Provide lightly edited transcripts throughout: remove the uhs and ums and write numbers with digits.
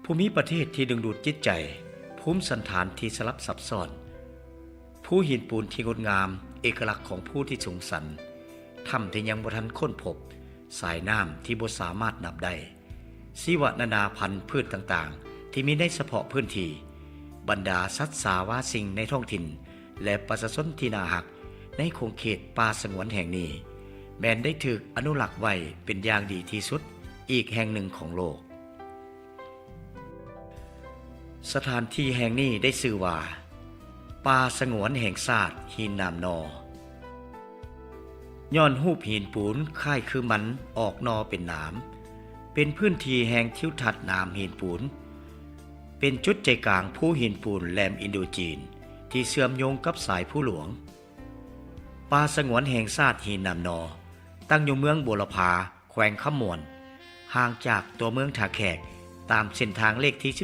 ภูมิประเทศที่ดึงดูดจิตใจภูมิสันฐานที่สลับซับซ้อนภูหินปูนที่งดงามเอกลักษณ์ของผู้ที่สูงสันถ้ำที่ยังบ่ทันค้นพบสายน้ำที่บ่สามารถนับได้ชีวนานาพันธุ์พืชต่างๆที่มีในเฉพาะพื้นที่บรรดาสัตว์สาวาสิ่งในท้องถิ่นและประชาชนที่น่าฮักในคงเขตป่าสงวนแห่งนี้แม้นได้ถูกอนุรักษ์ไว้เป็นอย่างดีที่สุดอีกแห่งหนึ่งของโลกสถานที่แห่งนี้ได้ชื่อว่าป่าสงวนแห่งชาติหินน้ำนอย้อนรูปหินปูนคล้ายคือมันออกนอเป็นน้ำเป็นพื้นที่แห่งทิวทัศน์น้ำหินปูนเป็นจุดใจกลางภูหินปูนแหลมอินโดจีนที่เชื่อมโยงกับสายภูหลวงป่าสงวนแห่งชาติหินน้ำนอตั้งอยู่เมืองบัวลพาแขวงขมวนห่างจากตัวเมืองท่าแขกตามเส้นทางเลขที่12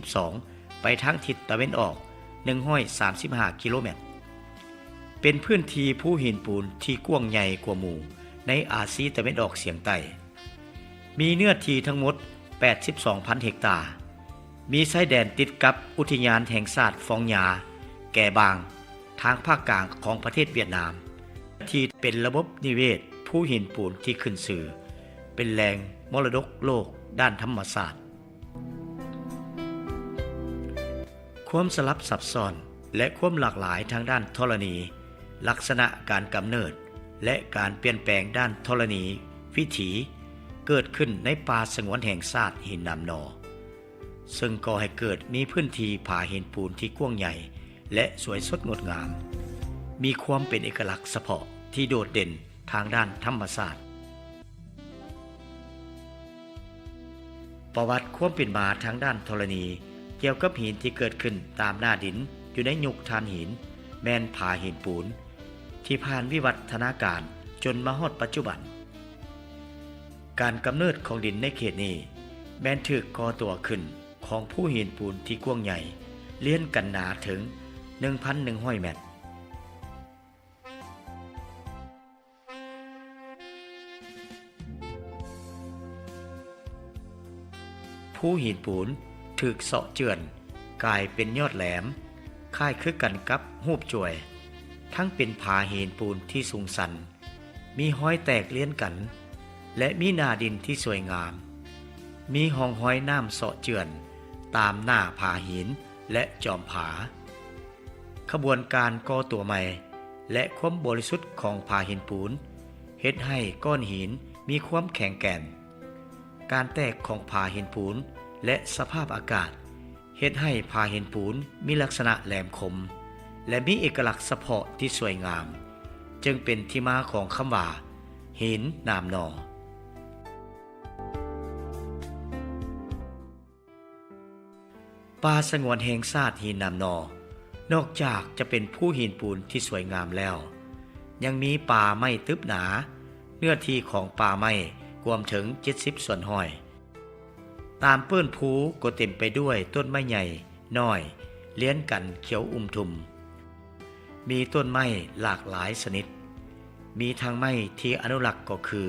ไปทางทิศตะวันออก135กิโลเมตรเป็นพื้นที่ภูหินปูนที่กว้างใหญ่กว่าหมู่ในอาซีตะวันออกเฉียงใต้มีเนื้อที่ทั้งหมด 82,000 เฮกตาร์มีชายแดนติดกับอุทยานแห่งชาติฟองหยาแก่บางทางภาคกลางของประเทศเวียดนามที่เป็นระบบนิเวศภูหินปูนที่ขึ้นชื่อเป็นแหล่งมรดกโลกด้านธรรมศาสตร์ความสลับซับซ้อนและความหลากหลายทางด้านธรณีลักษณะการกำเนิดและการเปลี่ยนแปลงด้านธรณีวิถีเกิดขึ้นในป่าสงวนแห่งชาติหินน้ำนอซึ่งก่อให้เกิดมีพื้นที่ผาหินปูนที่กว้างใหญ่และสวยสดงดงามมีความเป็นเอกลักษณ์เฉพาะที่โดดเด่นทางด้านธรรมศาสตร์ประวัติความเป็นมาทางด้านธรณีเกี่ยวกับหินที่เกิดขึ้นตามหน้าดินอยู่ในยุคถ่านหินแม่นผาหินปูนที่ผ่านวิวัฒนาการจนมาฮอดปัจจุบันการกำเนิดของดินในเขตนี้แม้นถูกก่อตัวขึ้นของภูหินปูนที่กว้างใหญ่เลี้ยนกันหนาถึง 1,100 เมตรภูหินปูนถูกเสาะเจือนกลายเป็นยอดแหลมคล้ายคือกันกับรูปจ่วยทั้งเป็นผาหินปูนที่สูงสันมีห้อยแตกเลี้ยนกันและมีหน้าดินที่สวยงามมีห้องห้อยน้ำเสาะเจือนตามหน้าผาหินและจอมผาขบวนการก่อตัวใหม่และความบริสุทธิ์ของผาหินปูนเฮ็ดให้ก้อนหินมีความแข็งแกร่งการแตกของผาหินปูนและสภาพอากาศเฮ็ดให้ผาหินปูนมีลักษณะแหลมคมและมีเอกลักษณ์เฉพาะที่สวยงามจึงเป็นที่มาของคำว่าหินน้ำนอป่าสงวนแห่งชาติหินน้ำนอนอกจากจะเป็นภูหินปูนที่สวยงามแล้วยังมีป่าไม้ทึบหนาเนื้อที่ของป่าไม้รวมถึง70ส่วนห้อยตามเปื้อนภูก็เต็มไปด้วยต้นไม้ใหญ่น้อยเลี้ยนกันเขียวทุมมีต้นไม้หลากหลายชนิดมีทั้งไม้ที่อนุรักษ์ก็คือ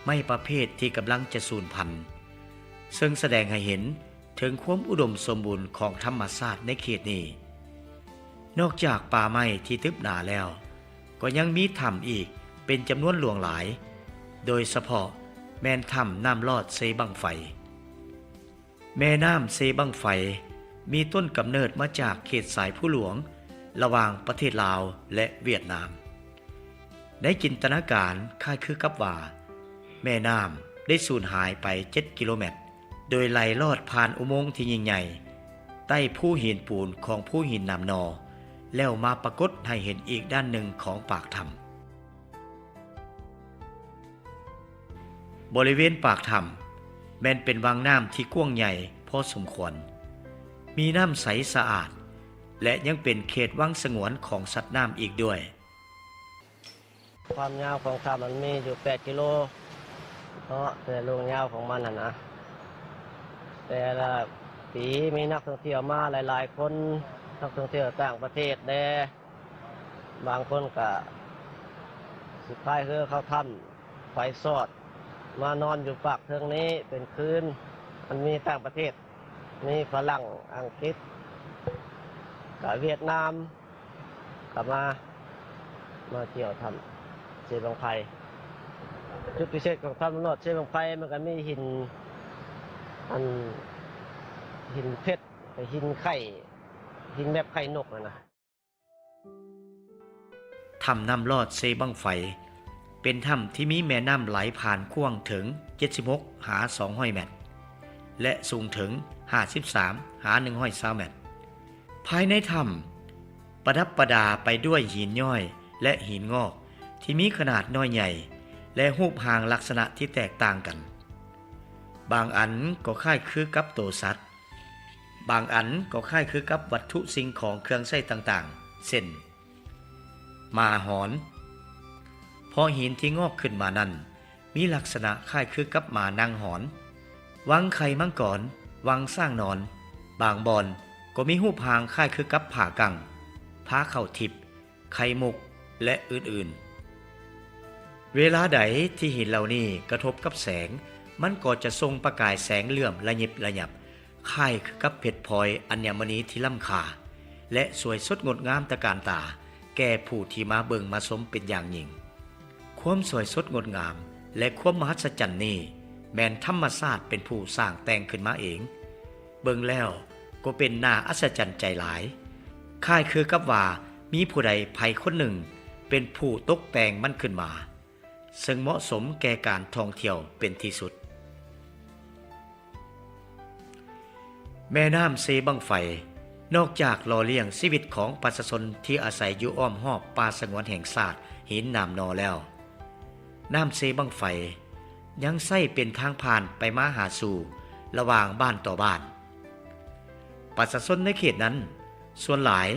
ไม้ประเภทที่กำลังจะสูญพันธุ์ซึ่งแสดงให้เห็นถึงความอุดมสมบูรณ์ของธรรมชาติในเขตนี้นอกจากป่าไม้ที่ทึบหนาแล้วก็ยังมีถ้ำอีกเป็นจำนวนหลวงหลายโดยเฉพาะแม่ถ้ำน้ำลอดเซบังไฟแม่น้ำเซบังไฟมีต้นกำเนิดมาจากเขตสายผู้หลวงระหว่างประเทศลาวและเวียดนามในจินตนาการคล้ายคือกับว่าแม่น้ำได้สูญหายไป7 กิโลเมตรโดยไหลลอดผ่านอุโมงค์ที่ยิ่งใหญ่ใต้ภูหินปูนของภูหินน้ำนอแล้วมาปรากฏให้เห็นอีกด้านหนึ่งของปากถ้ำบริเวณปากถ้ำแม้นเป็นวังน้ำที่กว้างใหญ่พอสมควรมีน้ำใสสะอาดและยังเป็นเขตวังสงวนของสัตว์น้ำอีกด้วยความยาวของถ้ำมันมีอยู่8 กิโลเพราะแต่ลงยาวของมันนะแต่ละปีมีนักท่องเที่ยวมาหลายๆคนนักท่องเที่ยวต่างประเทศแด่บางคนก็สุดท้ายคือเขาถ้ำไฟสอดมานอนอยู่ปากเทิงนี้เป็นคืนมันมีต่างประเทศ มีฝรั่งอังกฤษกับเวียดนามกลับมาเที่ยวทำเสียบังไฟจุดพิเศษของทำนวดเสียบังไฟมันก็มีหินเพชรหินไข่หินแบบไข่นกนะ ถ้ำน้ำลอดเซบังไฟเป็นถ้ำที่มีแม่น้ำไหลผ่านกว้างถึง76 หา 200 เมตรและสูงถึง53 หา 120 เมตรภายในถ้ำประดับประดาไปด้วยหินย่อยและหินงอกที่มีขนาดน้อยใหญ่และรูปร่างลักษณะที่แตกต่างกันบางอันก็คล้ายคือกับตัวสัตว์บางอันก็คล้ายคือกับวัตถุสิ่งของเครื่องใช้ต่างๆเช่นม้าหอนเพราะหินที่งอกขึ้นมานั้นมีลักษณะคล้ายคือกับม้านางหอนวังไข่มังกรวังสร้างนอนบางบอนก็มีรูปร่างคล้ายคือกับผากังผ้าเข่าทิพย์ไข่มุกและอื่นๆเวลาใดที่หินเหล่านี้กระทบกับแสงมันก็จะทรงประกายแสงเหลื่อมระยิบระยับคล้ายกับเพชรพลอยอัญมณีที่ล้ำค่าและสวยสดงดงามตระการตาแก่ผู้ที่มาเบิ่งมาชมเป็นอย่างยิ่งความสวยสดงดงามและความมหัศจรรย์นี้แม้นธรรมชาติเป็นผู้สร้างแต่งขึ้นมาเองเบิ่งแล้วก็เป็นน่าอัศจรรย์ใจหลายคล้ายคือกับว่ามีผู้ใดไผคนหนึ่งเป็นผู้ตกแต่งมันขึ้นมาซึ่งเหมาะสมแก่การท่องเที่ยวเป็นที่สุดแม่น้ำเซบังไฟนอกจากหล่อเลี้ยงชีวิตของประชาชนที่อาศัยอยู่อ้อมหอบป่าสงวนแห่งชาติหินน้ำนอแล้วน้ำเซบังไฟยังใช้เป็นทางผ่านไปมาหาสู่ระหว่างบ้านต่อบ้านประชาชนในเขตนั้นส่วนหลาย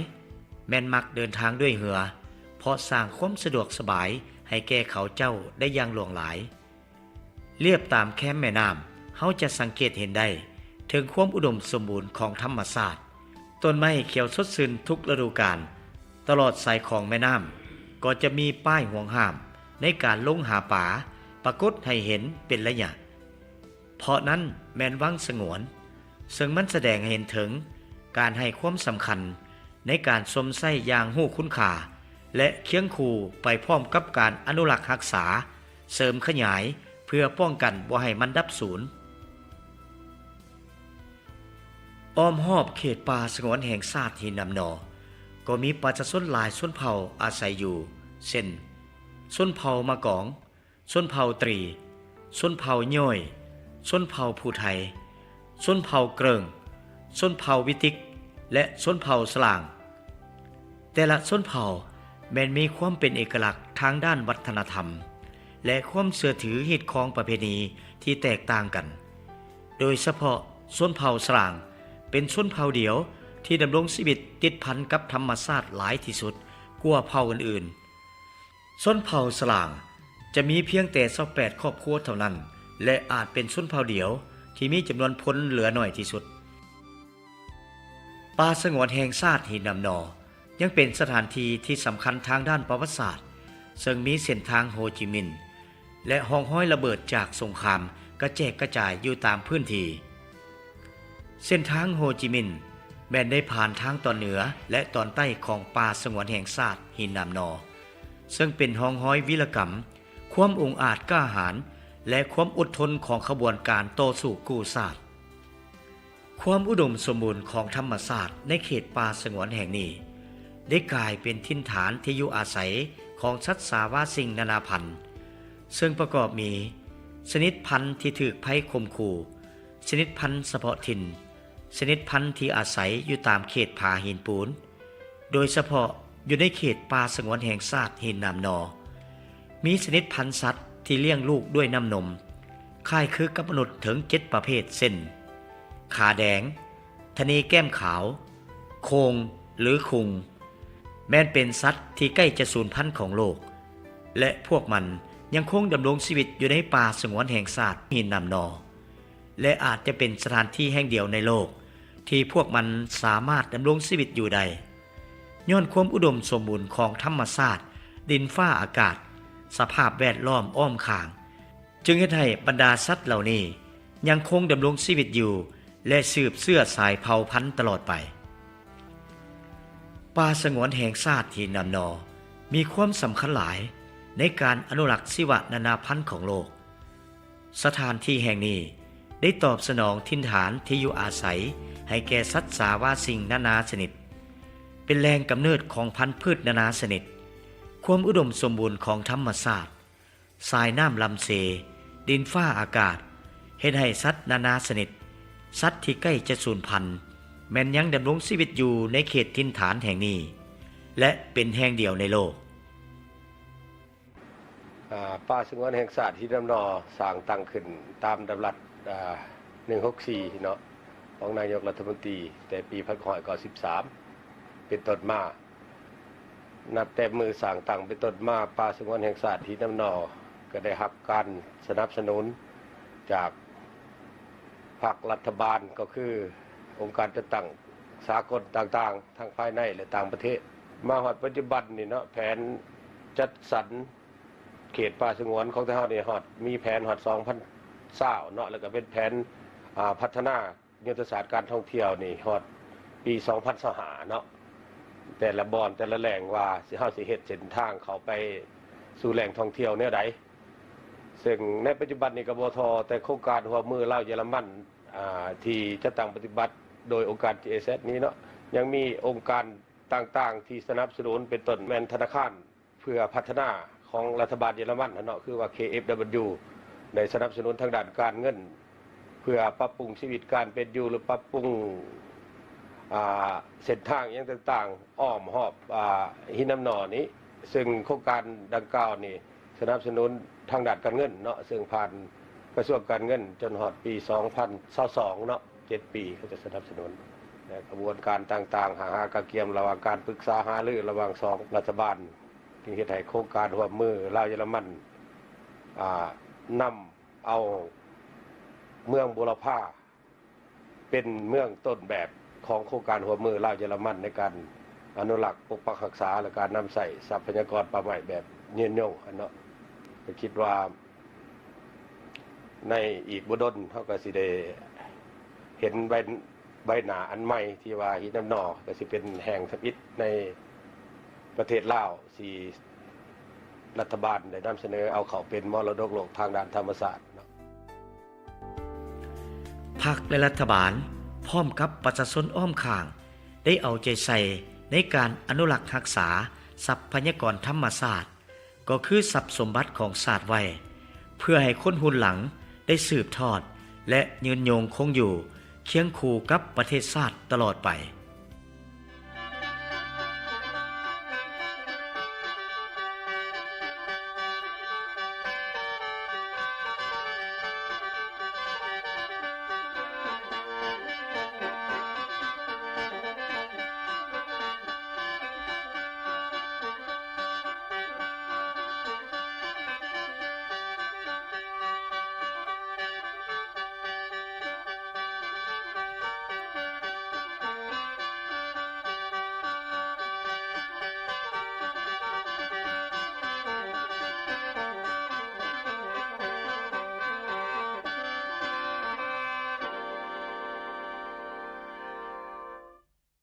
แม่นมักเดินทางด้วยเรือเพราะสร้างความสะดวกสบายให้แก่เขาเจ้าได้อย่างหลวงหลายเรียบตามแคมแม่น้ำเขาจะสังเกตเห็นได้ถึงความอุดมสมบูรณ์ของธรรมชาติต้นไม้เขียวสดชื่นทุกฤดูกาลตลอดสายของแม่น้ำก็จะมีป้ายห่วงห้ามในการลงหาป่าปรากฏให้เห็นเป็นระยะเพราะนั้นแม่นวังสงวนซึ่งมันแสดงให้เห็นถึงการให้ความสำคัญในการสมใส่อย่างหู้คุณค่าและเคียงคู่ไปพร้อมกับการอนุรักษ์รักษาเสริมขยายเพื่อป้องกันบ่ให้มันดับสูญอ้อมหอบเขตป่าสงวนแห่งชาติหินน้ำนอก็มีประชาชนหลายชนเผ่าอาศัยอยู่เช่นชนเผ่ามะกองชนเผ่าตรีชนเผ่าย่อยชนเผ่าภูไทยชนเผ่าเกริงชนเผ่าวิติกและชนเผ่าสลางแต่ละชนเผ่าแม้นมีความเป็นเอกลักษณ์ทางด้านวัฒนธรรมและความเชื่อถือฮีตของประเพณีที่แตกต่างกันโดยเฉพาะชนเผ่าสลางเป็นชนเผ่าเดียวที่ดำรงชีวิตติดพันกับธรรมชาติหลายที่สุดกว่าเผ่าอื่นๆชนเผ่าสลางจะมีเพียงแต่28ครอบครัวเท่านั้นและอาจเป็นชนเผ่าเดียวที่มีจำนวนพลเหลือน้อยที่สุดป่าสงวนแห่งชาติหินน้ำนอยังเป็นสถานที่ที่สำคัญทางด้านประวัติศาสตร์ซึ่งมีเส้นทางโฮจิมินห์และห้องห้อยระเบิดจากสงครามกระแจกกระจายอยู่ตามพื้นที่เส้นทางโฮจิมินห์แม้นได้ผ่านทางตอนเหนือและตอนใต้ของป่าสงวนแห่งชาติหินน้ำนอซึ่งเป็นห้องห้อยวีรกรรมความองอาจกล้าหาญและความอดทนของขบวนการต่อสู้กู้ชาติความอุดมสมบูรณ์ของธรรมชาติในเขตป่าสงวนแห่งนี้ได้กลายเป็นถิ่นฐานที่อยู่อาศัยของสัตว์สาวาสิ่งนานาพันธุ์ซึ่งประกอบมีชนิดพันธุ์ที่ถูกภัยข่มขู่ชนิดพันธุ์เฉพาะถิ่นชนิดพันธุ์ที่อาศัยอยู่ตามเขตผาหินปูนโดยเฉพาะอยู่ในเขตป่าสงวนแห่งชาติหินน้ำนอมีชนิดพันธุ์สัตว์ที่เลี้ยงลูกด้วยน้ำนมคล้ายคือกับมนุษย์ถึง7ประเภทเช่นขาแดงทะเลแก้มขาวโคงหรือคุงแม้นเป็นสัตว์ที่ใกล้จะสูญพันธุ์ของโลกและพวกมันยังคงดำรงชีวิตอยู่ในป่าสงวนแห่งชาติหินน้ำนอและอาจจะเป็นสถานที่แห่งเดียวในโลกที่พวกมันสามารถดำรงชีวิตอยู่ได้ย้อนความอุดมสมบูรณ์ของธรรมชาติดินฟ้าอากาศสภาพแวดล้อมอ้อมข้างจึงเฮ็ดให้บรรดาสัตว์เหล่านี้ยังคงดำรงชีวิตอยู่ และสืบเสื้อสายเผ่าพันธุ์ตลอดไปป่าสงวนแห่งชาติหินนำนอมีความสำคัญหลายในการอนุรักษ์ชีวนานาพันธุ์ของโลกสถานที่แห่งนี้ได้ตอบสนองถิ่นฐานที่อยู่อาศัยให้แก่สัตว์สาวาสิ่งนานาชนิดเป็นแหล่งกำเนิดของพันธุ์พืชนานาชนิดความอุดมสมบูรณ์ของธรรมชาติสายน้ำลำเสดินฟ้าอากาศเฮ็ดให้สัตว์นานาชนิดสัตว์ที่ใกล้จะสูญพันธุ์แม้นยังดำรงชีวิตอยู่ในเขตถิ่นฐานแห่งนี้และเป็นแห่งเดียวในโลกป่าสงวนแห่งชาติหินน้ำนอสร้างตั้งขึ้นตามดำรัส164เนาะของนายกรัฐมนตรีแต่ปี1993เป็นต้นมานับแต่มือสร้างตั้งเป็นต้นมาป่าสงวนแห่งชาติหินน้ำนอก็ได้รับการสนับสนุนจากภาครัฐบาลก็คือองค์การจัดตั้งสากลต่างๆทั้งภายในและต่างประเทศมาฮอดปัจจุบันนี่เนาะแผนจัดสรรเขตป่าสงวนของทหารนี่ฮอดมีแผนฮอด2020เนาะแล้วก็เป็นแผนพัฒนายุทธศาสตร์การท่องเที่ยวนี่ฮอดปี2025เนาะแต่ละบอนแต่ละแหล่งว่าสิเฮาสิเฮ็ดเส้นทางเข้าไปสู่แหล่งท่องเที่ยวแนวใดซึ่งในปัจจุบันนี้ก็บ่ทอแต่โครงการหัวมือลาวเยอรมันที่จะตั้งปฏิบัติโดยองค์การ GIZ นี้เนาะยังมีองค์การต่างๆที่สนับสนุนเป็นต้นแม่นธนาคารเพื่อพัฒนาของรัฐบาลเยอรมันเนาะคือว่า KfW ได้สนับสนุนทางด้านการเงินเพื่อปรับปรุงชีวิตการเป็นอยู่หรือปรับปรุงเส้นทางอย่างต่างๆอ้อมหอบหินน้ำนอนี้ซึ่งโครงการดังกล่าวนี่สนับสนุนทางด้านการเงินเนาะซึ่งผ่านกระทรวงการเงินจนฮอดปี2022เนาะ7 ปีเขาจะสนับสนุนกระบวนการต่างๆหาการเกี่ยมระหว่างการปรึกษาหารือระหว่าง2รัฐบาลที่เฮ็ดให้โครงการร่วมมือลาวเยอรมันนำเอาเมืองบุรพาเป็นเมืองต้นแบบของโครงการร่วมมือลาวเยอรมันในการอนุรักษ์ปกปักรักษาและการนำใส่ทรัพยากรป่าไม้แบบยืนยงเนาะก็คิดว่าในอีกบ่ดนเฮาก็สิได้เห็นใบหน้าอันใหม่ที่ว่าหินน้ำนอก็สิเป็นแห่งทมิตรในประเทศลาวที่รัฐบาลได้นำเสนอเอาเขาเป็นมรดกโลกทางด้านธรรมศาสตร์พรรคและรัฐบาลพร้อมกับประชาชนอ้อมข้างได้เอาใจใส่ในการอนุรักษ์รักษาทรัพยากรธรรมชาติก็คือทรัพย์สมบัติของชาติไว้เพื่อให้คนรุ่นหลังได้สืบทอดและยืนยงคงอยู่เคียงคู่กับประเทศชาติตลอดไป